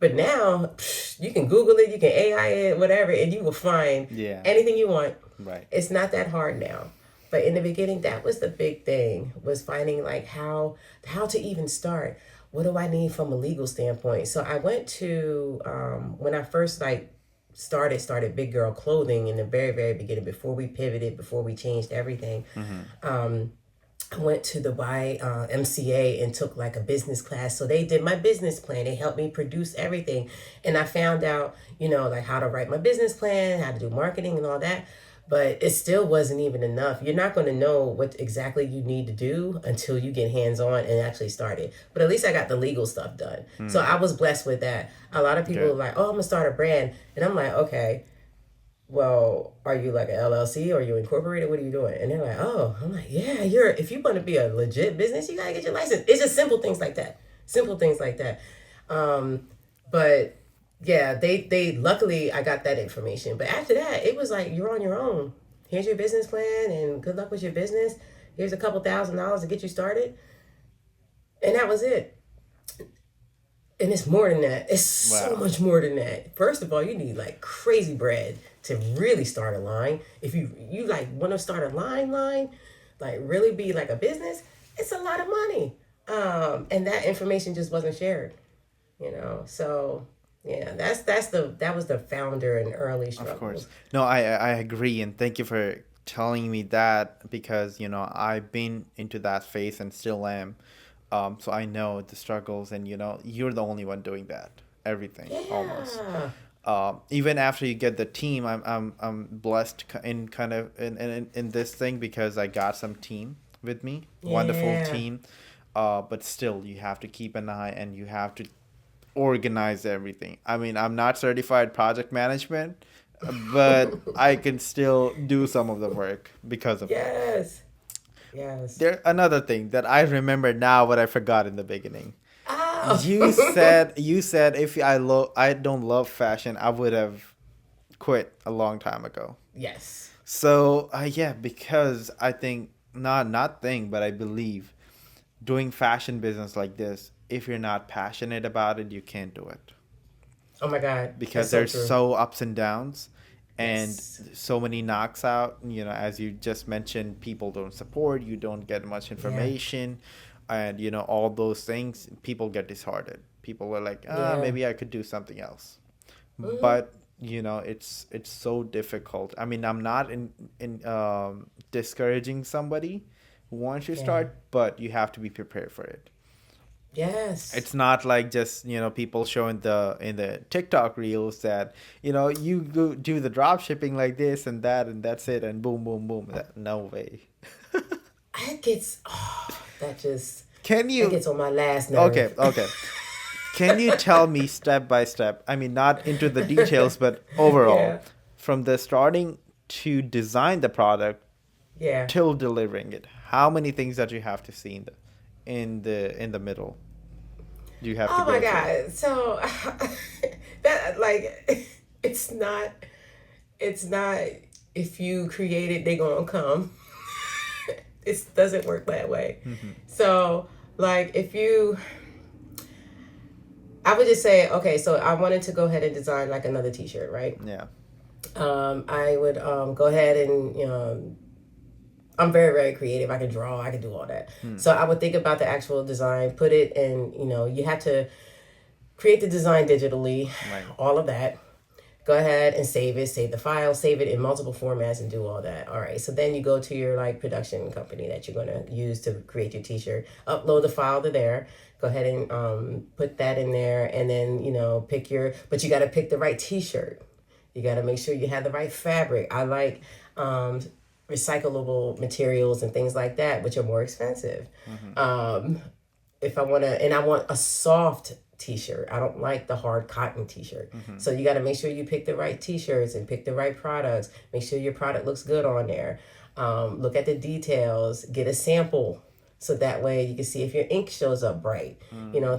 But now, you can Google it, you can AI it, whatever, and you will find anything you want. Right. It's not that hard now. But in the beginning, that was the big thing, was finding like how to even start. What do I need from a legal standpoint? So I went to, when I first like started Big Girl Clothing in the very, very beginning, before we pivoted, before we changed everything. I went to the YMCA and took like a business class. So they did my business plan. They helped me produce everything. And I found out, like how to write my business plan, how to do marketing and all that. But it still wasn't even enough. You're not going to know what exactly you need to do until you get hands-on and actually start it. But at least I got the legal stuff done. So I was blessed with that. A lot of people are like, oh, I'm going to start a brand. And I'm like, okay, well, are you like an LLC or are you incorporated? What are you doing? And they're like, oh, I'm like, yeah, if you want to be a legit business, you got to get your license. It's just simple things like that. But yeah, they luckily I got that information. But after that, it was like, you're on your own. Here's your business plan and good luck with your business. Here's a couple $1,000s to get you started. And that was it. And it's more than that. It's so much more than that. First of all, you need like crazy bread to really start a line. If you like want to start a line, like really be like a business, it's a lot of money. And that information just wasn't shared, So yeah, that was the founder and early struggle. Of course. No, I agree, and thank you for telling me that, because I've been into that phase and still am. So I know the struggles, and you're the only one doing that. Everything almost. Even after you get the team, I'm blessed in kind of in this thing, because I got some team with me. Wonderful Yeah. team. But still, you have to keep an eye and you have to organize everything. I mean, I'm not certified project management, but I can still do some of the work because of that. Yes. Yes. There another thing that I remember now, what I forgot in the beginning. Oh. You said if I don't love fashion, I would have quit a long time ago. Yes. So yeah, because I think not think, but I believe doing fashion business like this, if you're not passionate about it, you can't do it Oh my God. because That's so there's true. so ups and downs and Yes. so many knocks out. You know, as you just mentioned, people don't support, you don't get much Yeah. information, and you know all those things. People get disheartened. People are like, Yeah. maybe I could do something else. Hmm. But you know, it's so difficult. I mean, I'm not in discouraging somebody who wants to Yeah. start, but you have to be prepared for it. Yes. It's not like just, you know, people showing in the TikTok reels that, you know, you go do the drop shipping like this and that's it and boom boom boom. No way. That gets, that just, Can that you? gets on my last Okay, nerve. okay. Can you tell me step by step? I mean, not into the details, but overall, Yeah. from the starting to design the product Yeah. till delivering it, how many things that you have to see in the middle you have to Oh my go through? God. So that like it's not if you create it, they gonna come. It doesn't work that way. Mm-hmm. So like if you I would just say, okay, so I wanted to go ahead and design like another t-shirt, right? Yeah. I would go ahead and I'm very, very creative. I can draw, I can do all that. Hmm. So I would think about the actual design, put it in, you have to create the design digitally, Right. all of that. Go ahead and save it, save the file, save it in multiple formats and do all that. All right. So then you go to your like production company that you're going to use to create your t-shirt, upload the file to there. Go ahead and put that in there and then, but you got to pick the right t-shirt. You got to make sure you have the right fabric. I like recyclable materials and things like that, which are more expensive. Mm-hmm. If I want to, and I want a soft t-shirt. I don't like the hard cotton t-shirt. Mm-hmm. So you got to make sure you pick the right t-shirts and pick the right products. Make sure your product looks good on there. Look at the details. Get a sample. So that way you can see if your ink shows up bright,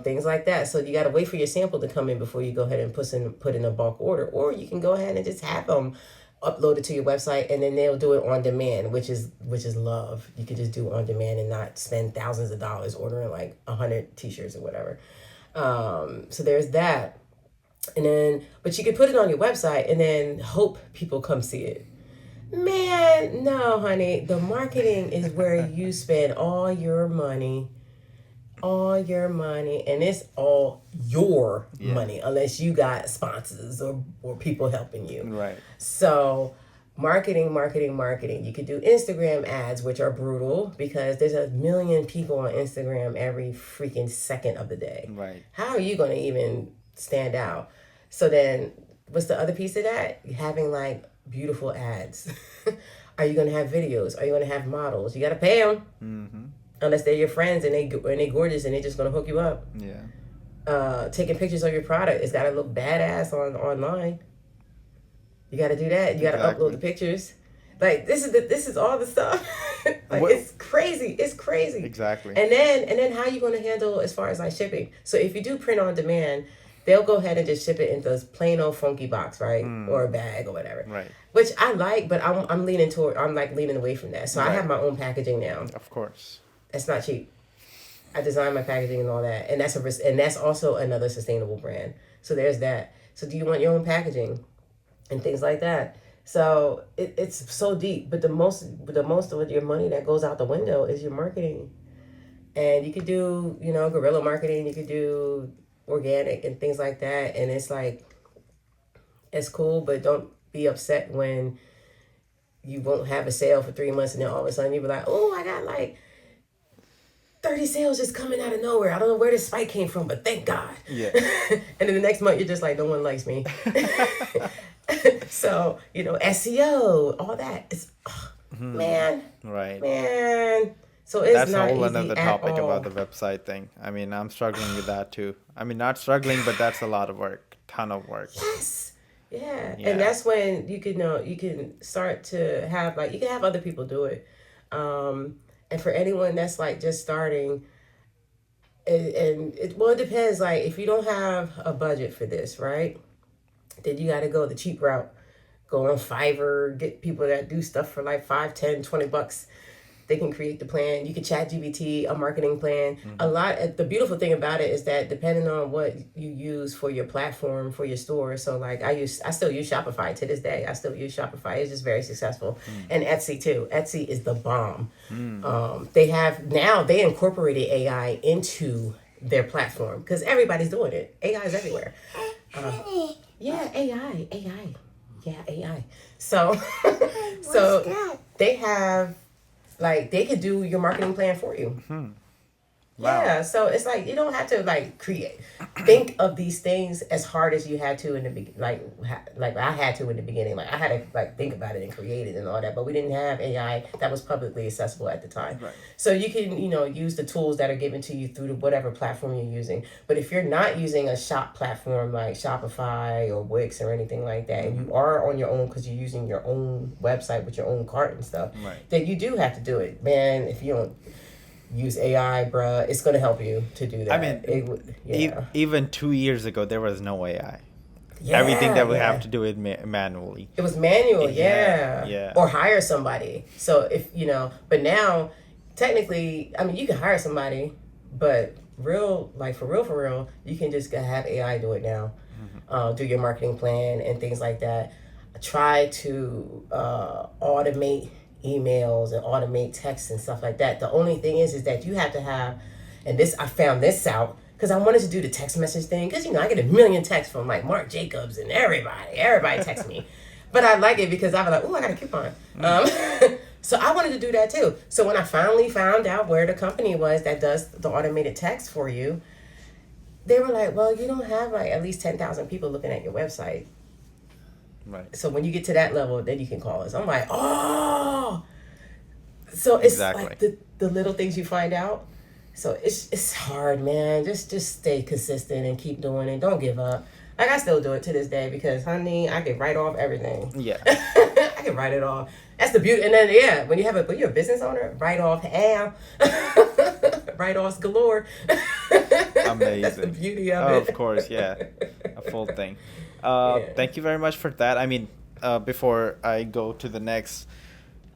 things like that. So you got to wait for your sample to come in before you go ahead and put in a bulk order, or you can go ahead and just have them upload it to your website and then they'll do it on demand, which is love. You can just do on demand and not spend thousands of dollars ordering like 100 t-shirts or whatever. So there's that. And then, but you can put it on your website and then hope people come see it. Man, no, honey. The marketing is where you spend all your money, and it's all your money, unless you got sponsors or people helping you. Right. So, marketing. You could do Instagram ads, which are brutal because there's a million people on Instagram every freaking second of the day. Right. How are you going to even stand out? So then, what's the other piece of that? Having like beautiful ads. Are you going to have videos? Are you going to have models? You got to pay them. Mm-hmm. Unless they're your friends and they gorgeous and they're just going to hook you up. Yeah. Taking pictures of your product. It's got to look badass online. You got to do that. You got to upload the pictures. Like this is all the stuff. Like it's crazy. It's crazy. Exactly. And then how are you going to handle as far as like shipping? So if you do print on demand, they'll go ahead and just ship it in this plain old funky box, right? Or a bag or whatever. Right. Which I like, but I'm leaning away from that. So I Right. have my own packaging now. Of course. That's not cheap. I design my packaging and all that, and that's also another sustainable brand. So there's that. So do you want your own packaging and things like that? So it's so deep, but the most of your money that goes out the window is your marketing. And you could do guerrilla marketing. You could do organic and things like that, and it's like it's cool, but don't be upset when you won't have a sale for 3 months and then all of a sudden you be like, oh, I got like 30 sales just coming out of nowhere. I don't know where this spike came from, but thank God. Yeah. And then the next month, you're just like, no one likes me. So, SEO, all that. It's, man. Right. Man. So it's That's a not whole easy another at topic about all. the website thing. I mean, I'm struggling with that too. I mean, not struggling, but that's a lot of work, ton of work. Yes. Yeah. And Yeah. that's when you can start to have like you can have other people do it. And for anyone that's like just starting, and it well it depends. Like if you don't have a budget for this, right? Then you got to go the cheap route. Go on Fiverr, get people that do stuff for like 5, 10, $20. They can create the plan. You can chat GBT, a marketing plan. A lot. The beautiful thing about it is that depending on what you use for your platform, for your store. So like I still use Shopify to this day. I still use Shopify. It's just very successful. And Etsy too. Etsy is the bomb. They incorporated AI into their platform because everybody's doing it. AI is everywhere. Yeah, AI. Yeah, AI. So, so they have like they could do your marketing plan for you. Wow. Yeah, so it's like you don't have to like think of these things as hard as you had to in the like I had to in the beginning. Like I had to like think about it and create it and all that, but we didn't have AI that was publicly accessible at the time. Right. So you can use the tools that are given to you through whatever platform you're using. But if you're not using a shop platform like Shopify or Wix or anything like that, and you are on your own because you're using your own website with your own cart and stuff, Right. then you do have to do it, man. If you don't use AI, bruh, it's gonna help you to do that. I mean, even 2 years ago, there was no AI. Everything that we have to do it manually. It was manual, Yeah. or hire somebody. So if but now, technically, I mean, you can hire somebody, but for real, you can just have AI do it now. Do your marketing plan and things like that. Try to automate emails and automate texts and stuff like that. The only thing is that you have to have, and I found this out because I wanted to do the text message thing because I get a million texts from like Marc Jacobs and everybody texts me, but I like it because I was like, oh, I got a coupon. So I wanted to do that too. So when I finally found out where the company was that does the automated text for you, they were like, well, you don't have like at least 10,000 people looking at your website. Right. So when you get to that level, then you can call us. I'm like, oh. So it's like the little things you find out. So it's hard, man. Just stay consistent and keep doing it. Don't give up. Like I still do it to this day because, honey, I can write off everything. Yeah. I can write it off. That's the beauty. And then when you're a business owner, write off write offs galore. Amazing. That's the beauty of it. Of course, yeah. A full thing. Thank you very much for that. I mean, before I go to the next,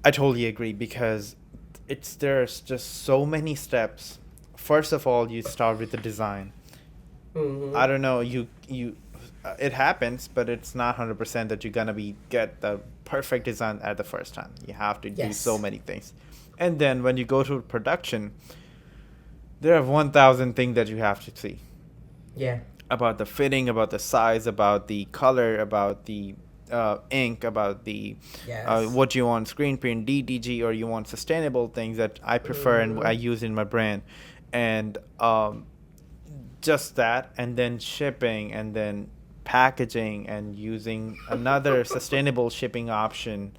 I totally agree because there's just so many steps. First of all, you start with the design. I don't know, it happens, but it's not 100% that you're gonna get the perfect design at the first time. You have to do so many things, and then when you go to production, there are 1,000 things that you have to see. Yeah. About the fitting, about the size, about the color, about the ink, about the what you want, screen print, DTG, or you want sustainable things that I prefer and I use in my brand, and just that, and then shipping, and then packaging, and using another sustainable shipping option.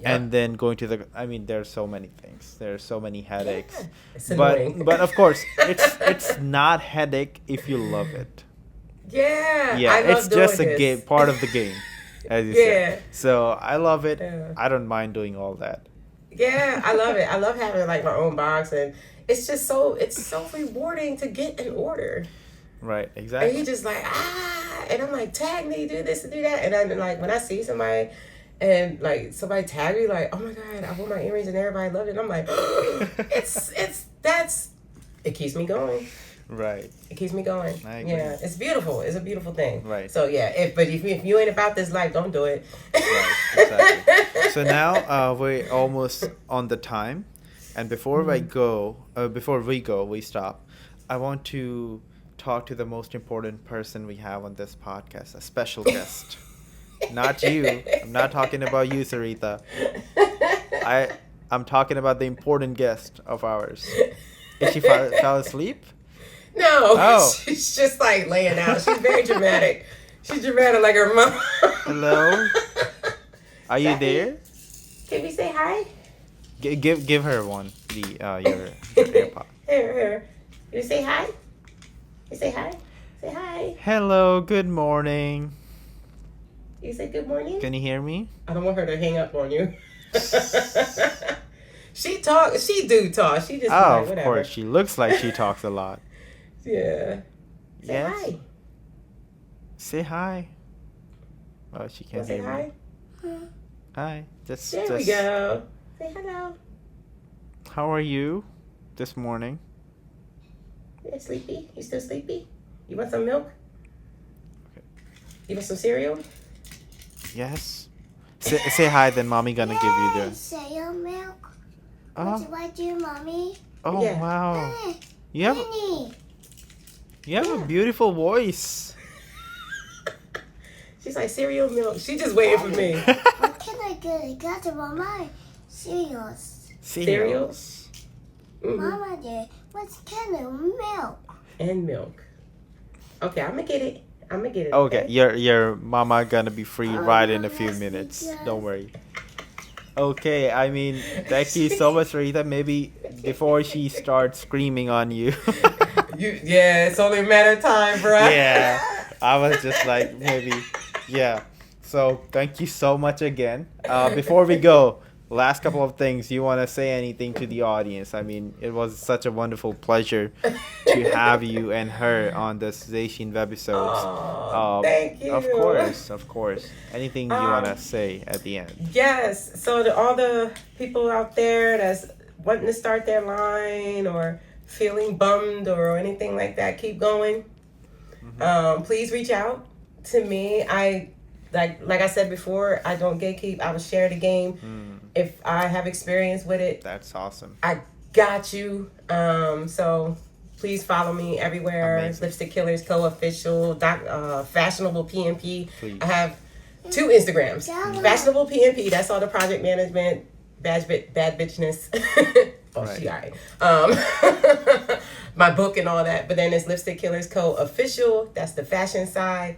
And then going to there's so many things. There's so many headaches. It's annoying. But of course, it's not headache if you love it. Yeah, It's just a game, part of the game, as you said. So I love it. Yeah. I don't mind doing all that. Yeah, I love it. I love having like my own box, and it's just so rewarding to get an order. Right, exactly. And he just like and I'm like, tag me, do this and do that, and then like when I see somebody. And like somebody tagged me like, oh my God, I wore my earrings and everybody loved it. And I'm like, it keeps me going. Right. It keeps me going. I agree. Yeah, it's beautiful. It's a beautiful thing. Right. So yeah, if you ain't about this life, don't do it. Right, exactly. So now we're almost on the time, and before we stop, I want to talk to the most important person we have on this podcast, a special guest. Not you. I'm not talking about you, Syreeta. I'm talking about the important guest of ours. Is she fell asleep? No. Oh. She's just like laying out. She's very dramatic. She's dramatic like her mom. Hello? Are you there? Can we say hi? Give her one. the your AirPod. Here. You say hi? You say hi? Say hi. Hello, good morning. You say good morning? Can you hear me? I don't want her to hang up on you. She talk. She do talk. She just Oh, like, of whatever. course. She looks like she talks a lot. Yeah. Say Yes. hi. Say hi. Oh, she can't Say hear hi. me. Hi. There we go. Say hello. How are you this morning? You sleepy? You still sleepy? You want some milk? Okay. You want some cereal? Yes. Say hi, then mommy gonna give you the. Cereal milk. Oh. What do you, mommy? Oh Yeah. wow. Hey, You have Minnie. a beautiful voice. She's like cereal milk. She just waiting for me. What can I get? I got it on my cereals. Cereals? Mhm. Mama did. What kind of milk? And milk. Okay, I'm gonna get it. Okay, your mama gonna be free right in a few yes, minutes. yes. Don't worry. Okay, I mean, thank you so much, Rita. Maybe before she starts screaming on you. Yeah, it's only a matter of time, bruh. Yeah, I was just like, maybe, yeah. So thank you so much again. Before we go, last couple of things. You want to say anything to the audience? I mean, it was such a wonderful pleasure to have you and her on the ZÁY SHEEN Webisodes. Aw, thank you. Of course. Anything you want to say at the end? Yes. So to all the people out there that's wanting to start their line or feeling bummed or anything like that, keep going. Please reach out to me. I like I said before, I don't gatekeep. I will share the game. If I have experience with it, That's awesome. I got you. So please follow me everywhere. Amazing. Lipstick Killers Co-official, Fashionable PMP. Please. I have 2 Instagrams. Yeah. Fashionable PMP. That's all the project management, bad bitchness. Oh, Right. she alright. My book and all that. But then it's Lipstick Killers Co-official. That's the fashion side.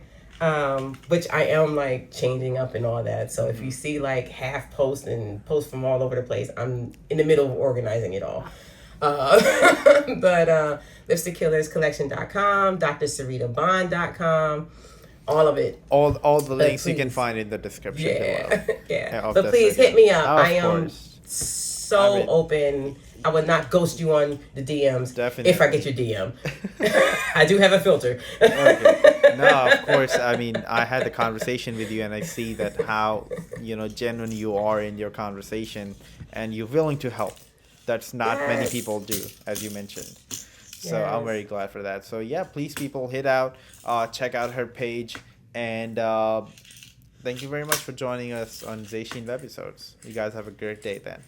Which I am like changing up and all that. So if you see like half posts and posts from all over the place, I'm in the middle of organizing it all. But lipstickkillerscollection.com, drsyreetabond.com, all of it. All the links you can please. find in the description Yeah, below. yeah. of But this please video. hit me up. Of I am course. so I mean- open. I would not ghost you on the DMs Definitely. if I get your DM. I do have a filter. Okay. No, of course. I mean, I had the conversation with you, and I see that how genuine you are in your conversation, and you're willing to help. That's not many Yes. people do, as you mentioned. So I'm Yes. very glad for that. So yeah, please, people, hit out, check out her page, and thank you very much for joining us on ZÁY SHEEN Webisodes. You guys have a great day then.